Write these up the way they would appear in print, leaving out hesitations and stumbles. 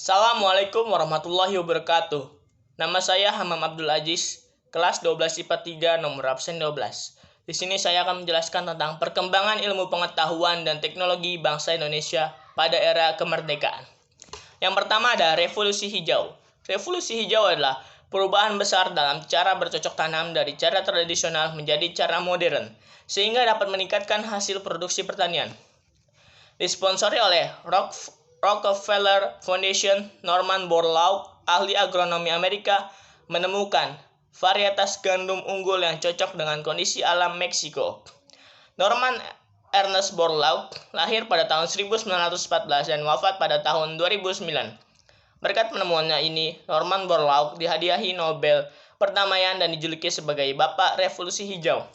Assalamualaikum warahmatullahi wabarakatuh. Nama saya Hamam Abdul Aziz, kelas 12 IPA 3 nomor absen 12. Di sini saya akan menjelaskan tentang perkembangan ilmu pengetahuan dan teknologi bangsa Indonesia pada era kemerdekaan. Yang pertama ada revolusi hijau. Revolusi hijau adalah perubahan besar dalam cara bercocok tanam dari cara tradisional menjadi cara modern, sehingga dapat meningkatkan hasil produksi pertanian. Disponsori oleh Rockefeller Foundation, Norman Borlaug, ahli agronomi Amerika, menemukan varietas gandum unggul yang cocok dengan kondisi alam Meksiko. Norman Ernest Borlaug lahir pada tahun 1914 dan wafat pada tahun 2009. Berkat penemuannya ini, Norman Borlaug dihadiahi Nobel Perdamaian dan dijuluki sebagai Bapak Revolusi Hijau.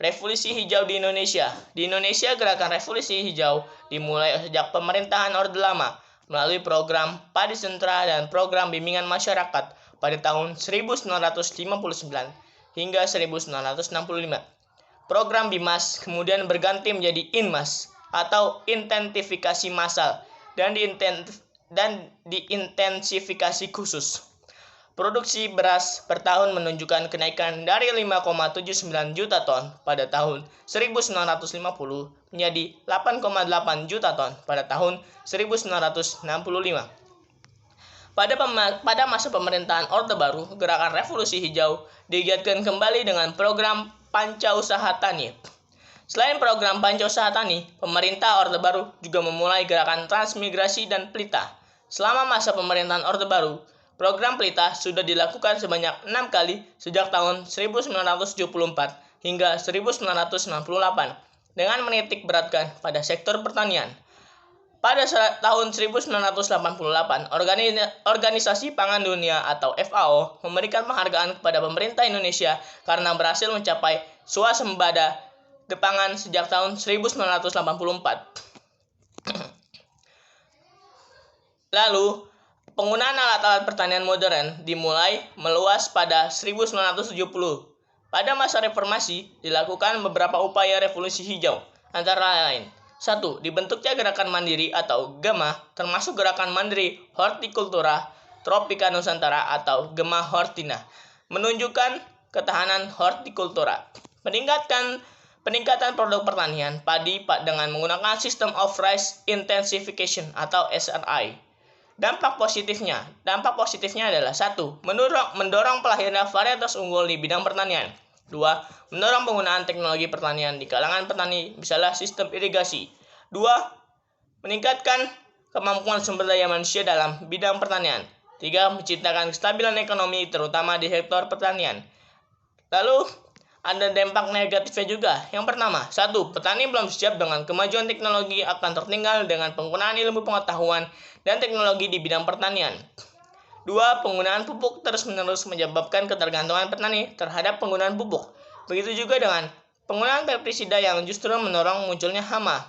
Revolusi Hijau di Indonesia. Di Indonesia, gerakan Revolusi Hijau dimulai sejak pemerintahan Orde Lama melalui program Padi Sentra dan program bimbingan masyarakat pada tahun 1959 hingga 1965. Program BIMAS kemudian berganti menjadi INMAS atau Intensifikasi Massal dan diintensifikasi khusus. Produksi beras per tahun menunjukkan kenaikan dari 5,79 juta ton pada tahun 1950 menjadi 8,8 juta ton pada tahun 1965. Pada masa pemerintahan Orde Baru, gerakan Revolusi Hijau digiatkan kembali dengan program Panca Usaha Tani. Selain program Panca Usaha Tani, pemerintah Orde Baru juga memulai gerakan transmigrasi dan pelita. Selama masa pemerintahan Orde Baru, program pelita sudah dilakukan sebanyak 6 kali sejak tahun 1974 hingga 1998 dengan menitik beratkan pada sektor pertanian. Pada tahun 1988, Organisasi Pangan Dunia atau FAO memberikan penghargaan kepada pemerintah Indonesia karena berhasil mencapai swasembada pangan sejak tahun 1984. Lalu, penggunaan alat-alat pertanian modern dimulai meluas pada 1970. Pada masa reformasi, dilakukan beberapa upaya revolusi hijau, antara lain 1. Dibentuknya gerakan mandiri atau GEMA, termasuk gerakan mandiri hortikultura tropika Nusantara atau GEMA Hortina, menunjukkan ketahanan hortikultura. Peningkatan produk pertanian padi dengan menggunakan System of Rice Intensification atau SRI. Dampak positifnya adalah 1. Mendorong pelahirnya varietas unggul di bidang pertanian. 2. Mendorong penggunaan teknologi pertanian di kalangan petani, misalnya sistem irigasi. 2. Meningkatkan kemampuan sumber daya manusia dalam bidang pertanian. 3. Menciptakan kestabilan ekonomi terutama di sektor pertanian. Lalu, ada dampak negatifnya juga. Yang pertama, 1. Petani belum siap dengan kemajuan teknologi akan tertinggal dengan penggunaan ilmu pengetahuan dan teknologi di bidang pertanian. 2. Penggunaan pupuk terus-menerus menyebabkan ketergantungan petani terhadap penggunaan pupuk. Begitu juga dengan penggunaan pestisida yang justru mendorong munculnya hama.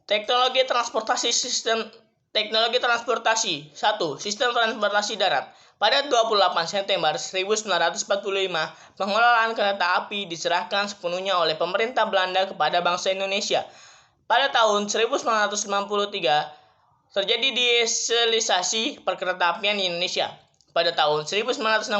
Teknologi transportasi 1. Sistem transportasi darat. Pada 28 September 1945, pengelolaan kereta api diserahkan sepenuhnya oleh pemerintah Belanda kepada bangsa Indonesia. Pada tahun 1993, terjadi deselesasi perkeretaapian di Indonesia. Pada tahun 1963,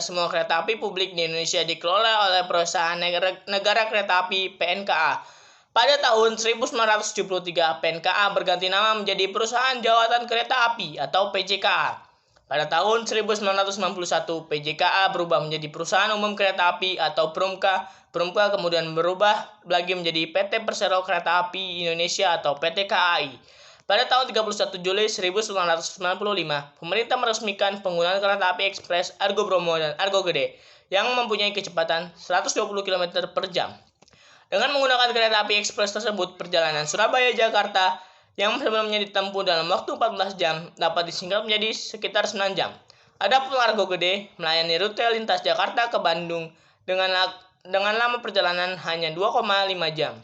semua kereta api publik di Indonesia dikelola oleh perusahaan negara kereta api PNKA. Pada tahun 1973, PNKA berganti nama menjadi Perusahaan Jawatan Kereta Api atau PJKA. Pada tahun 1991, PJKA berubah menjadi Perusahaan Umum Kereta Api atau PRUMKA. PRUMKA kemudian berubah lagi menjadi PT Persero Kereta Api Indonesia atau PT KAI. Pada tahun 31 Juli 1995, pemerintah meresmikan penggunaan kereta api ekspres Argo Bromo dan Argo Gede yang mempunyai kecepatan 120 km per jam. Dengan menggunakan kereta api ekspres tersebut, perjalanan Surabaya-Jakarta yang sebelumnya ditempuh dalam waktu 14 jam dapat disingkat menjadi sekitar 9 jam. Adapun Argo Gede melayani rute lintas Jakarta ke Bandung dengan lama perjalanan hanya 2,5 jam.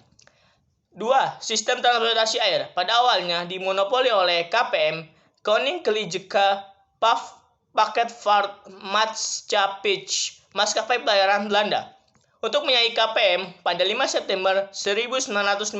2. Sistem transportasi air. Pada awalnya dimonopoli oleh KPM, Koninklijke Paketvaart Maatschappij, maskapai pelayaran Belanda. Untuk menyaingi KPM, pada 5 September 1950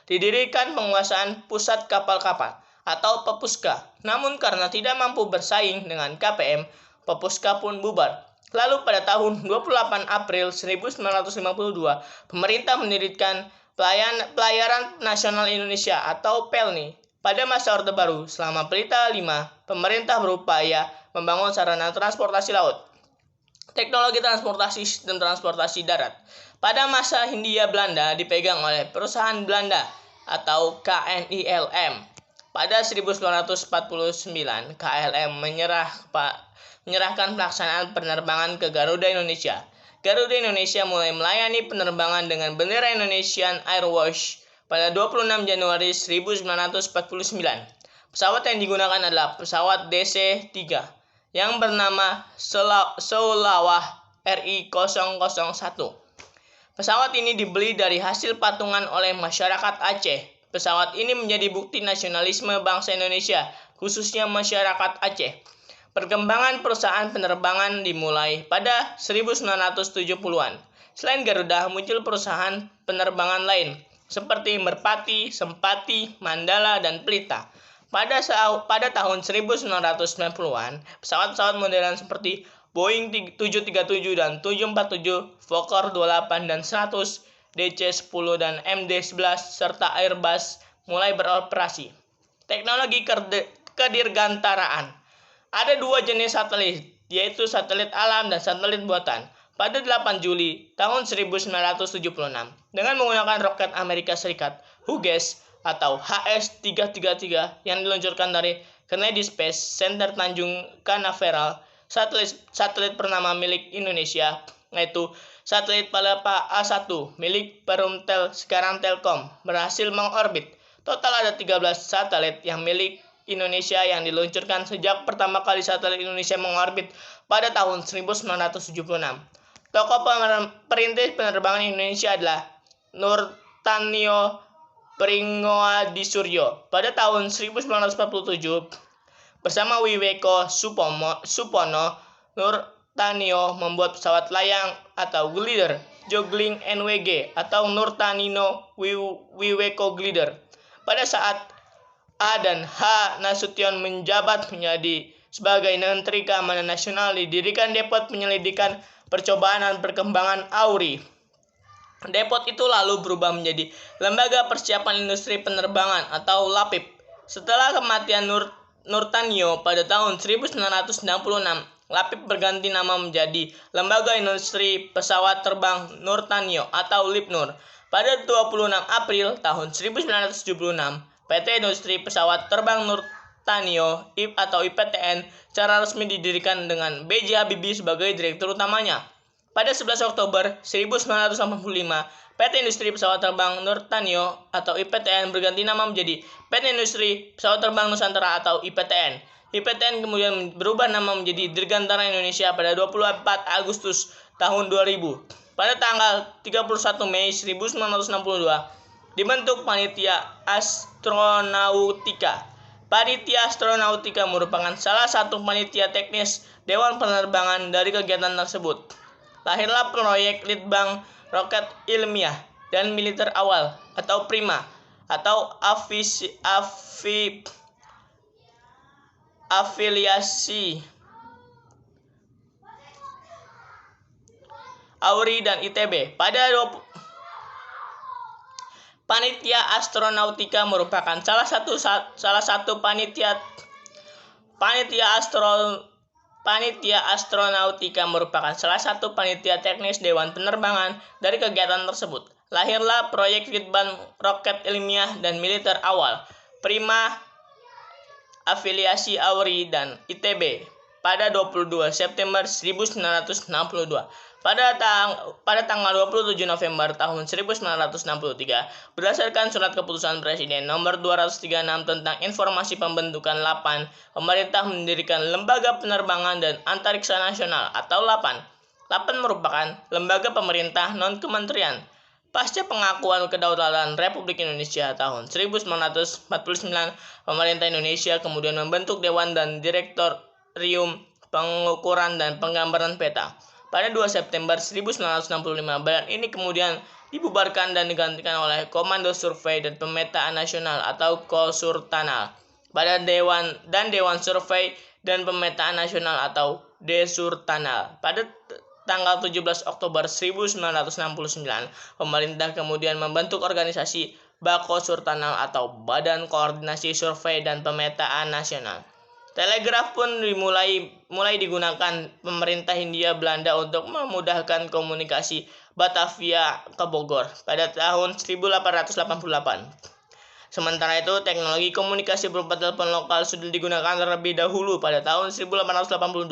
didirikan Penguasaan Pusat Kapal-Kapal atau Pepuska. Namun karena tidak mampu bersaing dengan KPM, Pepuska pun bubar. Lalu pada tahun 28 April 1952, pemerintah mendirikan Pelayaran Nasional Indonesia atau PELNI. Pada masa Orde Baru, selama Pelita 5, pemerintah berupaya membangun sarana transportasi laut, teknologi transportasi dan transportasi darat. Pada masa Hindia Belanda dipegang oleh perusahaan Belanda atau KNILM. Pada 1949, KLM menyerahkan pelaksanaan penerbangan ke Garuda Indonesia. Garuda Indonesia mulai melayani penerbangan dengan bendera Indonesian Airways pada 26 Januari 1949. Pesawat yang digunakan adalah pesawat DC-3 yang bernama Seulawah RI-001. Pesawat ini dibeli dari hasil patungan oleh masyarakat Aceh. Pesawat ini menjadi bukti nasionalisme bangsa Indonesia, khususnya masyarakat Aceh. Perkembangan perusahaan penerbangan dimulai pada 1970-an. Selain Garuda, muncul perusahaan penerbangan lain, seperti Merpati, Sempati, Mandala, dan Pelita. Pada tahun 1990-an, pesawat-pesawat modern seperti Boeing 737 dan 747, Fokker 28 dan 100, DC-10 dan MD-11, serta Airbus mulai beroperasi. Teknologi kedirgantaraan. Ada dua jenis satelit, yaitu satelit alam dan satelit buatan. Pada 8 Juli tahun 1976, dengan menggunakan roket Amerika Serikat Hughes atau HS-333 yang diluncurkan dari Kennedy Space Center Tanjung Canaveral, satelit bernama milik Indonesia, yaitu satelit Palapa A1 milik Perumtel sekarang Telkom, berhasil mengorbit. Total ada 13 satelit yang milik Indonesia yang diluncurkan sejak pertama kali satelit Indonesia mengorbit pada tahun 1976. Tokoh perintis penerbangan Indonesia adalah Nurtanio Pringoadisuryo. Pada tahun 1947, bersama Wiweko Supono, Nurtanio membuat pesawat layang atau glider Juggling NWG atau Nurtanino Wiweko Glider. Pada saat A dan H. Nasution menjabat menjadi sebagai Menteri Keamanan Nasional, didirikan Depot Penyelidikan Percobaan dan Perkembangan AURI. Depot itu lalu berubah menjadi Lembaga Persiapan Industri Penerbangan atau LAPIP. Setelah kematian Nurtanio pada tahun 1966, LAPIP berganti nama menjadi Lembaga Industri Pesawat Terbang Nurtanio atau LIPNUR. Pada 26 April tahun 1976, PT Industri Pesawat Terbang Nurtanio atau IPTN secara resmi didirikan dengan B.J. Habibie sebagai direktur utamanya. Pada 11 Oktober 1985, PT Industri Pesawat Terbang Nurtanio atau IPTN berganti nama menjadi PT Industri Pesawat Terbang Nusantara atau IPTN. IPTN kemudian berubah nama menjadi Dirgantara Indonesia pada 24 Agustus tahun 2000. Pada tanggal 31 Mei 1962, dibentuk Panitia Astronautika. Panitia Astronautika merupakan salah satu panitia teknis Dewan Penerbangan dari kegiatan tersebut. Lahirlah proyek Litbang Roket Ilmiah dan Militer Awal atau PRIMA atau afiliasi AURI dan ITB. Panitia Astronautika merupakan salah satu panitia Astronautika merupakan salah satu panitia teknis Dewan Penerbangan dari kegiatan tersebut. Lahirlah proyek Litbang Roket Ilmiah dan Militer Awal, PRIMA, afiliasi AURI dan ITB pada 22 September 1962. Pada tanggal 27 November tahun 1963, berdasarkan surat keputusan Presiden nomor 236 tentang informasi pembentukan LAPAN, pemerintah mendirikan Lembaga Penerbangan dan Antariksa Nasional atau LAPAN. LAPAN merupakan lembaga pemerintah non-kementerian. Pasca pengakuan kedaulatan Republik Indonesia tahun 1949, pemerintah Indonesia kemudian membentuk Dewan dan Direktorium Pengukuran dan Penggambaran Peta. pada 2 September 1965. Badan ini kemudian dibubarkan dan digantikan oleh Komando Survei dan Pemetaan Nasional atau Kosurtanal pada Dewan Survei dan Pemetaan Nasional atau Desurtanal. Pada tanggal 17 Oktober 1969, pemerintah kemudian membentuk organisasi Bakosurtanal atau Badan Koordinasi Survei dan Pemetaan Nasional. Telegraf pun mulai digunakan pemerintah Hindia Belanda untuk memudahkan komunikasi Batavia ke Bogor pada tahun 1888. Sementara itu, teknologi komunikasi berupa telepon lokal sudah digunakan terlebih dahulu pada tahun 1882.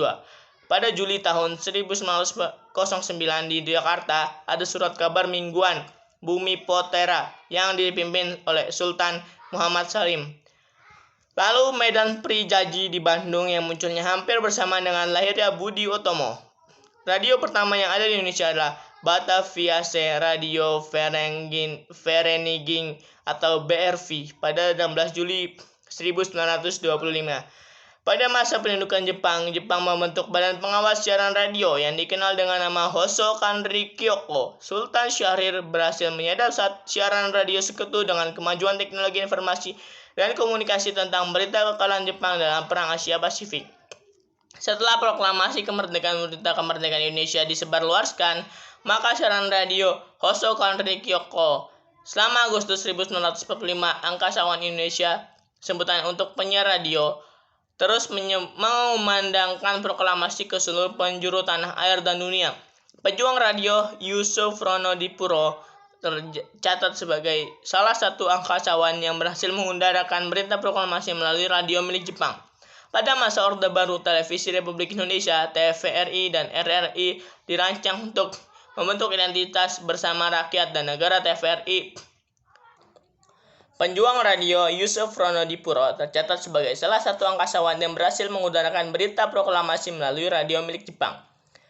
Pada Juli tahun 1909 di Jakarta, ada surat kabar mingguan Bumi Potera yang dipimpin oleh Sultan Muhammad Salim. Lalu Medan Prijaji di Bandung yang munculnya hampir bersama dengan lahirnya Budi Utomo. Radio pertama yang ada di Indonesia adalah Bataviase Radio Vereniging atau BRV pada 16 Juli 1925. Pada masa pendudukan Jepang membentuk Badan Pengawas Siaran Radio yang dikenal dengan nama Hoso Kanri Kyoko. Sultan Syahrir berhasil menyadap siaran radio sekutu dengan kemajuan teknologi informasi dan komunikasi tentang berita kekalahan Jepang dalam Perang Asia Pasifik. Setelah proklamasi kemerdekaan Indonesia disebarluaskan, maka siaran radio Hoso Kanri Kyoko selama Agustus 1945, Angkasawan Indonesia, sebutan untuk penyiar radio, terus memandangkan proklamasi ke seluruh penjuru tanah air dan dunia. Pejuang radio Yusuf Ronodipuro tercatat sebagai salah satu angkasawan yang berhasil mengudarakan berita proklamasi melalui radio milik Jepang. Pada masa Orde Baru, Televisi Republik Indonesia (TVRI) dan RRI dirancang untuk membentuk identitas bersama rakyat dan negara. TVRI. Penjuang radio Yusuf Ronodipuro tercatat sebagai salah satu angkasawan yang berhasil mengudarakan berita proklamasi melalui radio milik Jepang.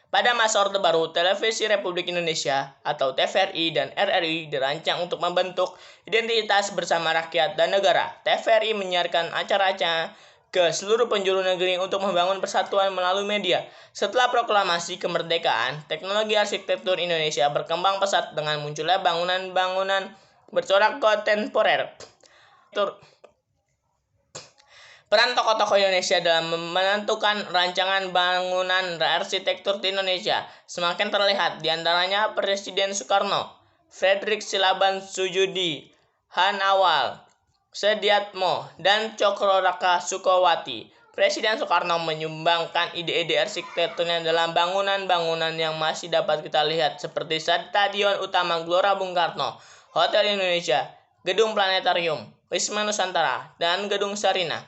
Pada masa Orde Baru, Televisi Republik Indonesia atau TVRI dan RRI dirancang untuk membentuk identitas bersama rakyat dan negara. TVRI menyiarkan acara-acara ke seluruh penjuru negeri untuk membangun persatuan melalui media. Setelah proklamasi kemerdekaan, teknologi arsitektur Indonesia berkembang pesat dengan munculnya bangunan-bangunan bercorak kontemporer. Peran tokoh-tokoh Indonesia dalam menentukan rancangan bangunan arsitektur di Indonesia semakin terlihat, di antaranya Presiden Soekarno, Frederick Silaban Sujudi, Han Awal, Sediatmo, dan Cokroraka Sukowati. Presiden Soekarno menyumbangkan ide-ide arsitekturnya dalam bangunan-bangunan yang masih dapat kita lihat seperti Stadion Utama Gelora Bung Karno, Hotel Indonesia, Gedung Planetarium, Wisma Nusantara, dan Gedung Sarina.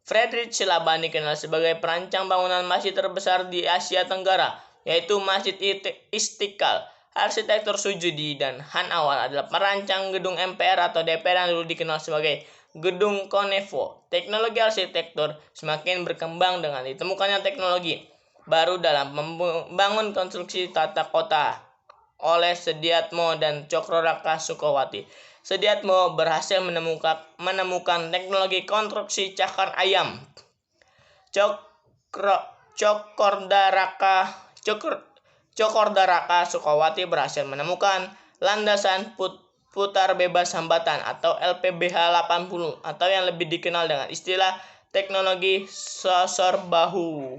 Frederick Silaban dikenal sebagai perancang bangunan masjid terbesar di Asia Tenggara, yaitu Masjid Istiqlal. Arsitektur Sujudi dan Han Awal adalah perancang gedung MPR atau DPR yang dulu dikenal sebagai Gedung Konevo. Teknologi arsitektur semakin berkembang dengan ditemukannya teknologi baru dalam membangun konstruksi tata kota oleh Sediatmo dan Cokroraka Sukowati. Sediatmo berhasil menemukan teknologi konstruksi cakar ayam. Cokordaraka Sukowati berhasil menemukan landasan putar bebas hambatan atau LPBH 80 atau yang lebih dikenal dengan istilah teknologi sosor bahu.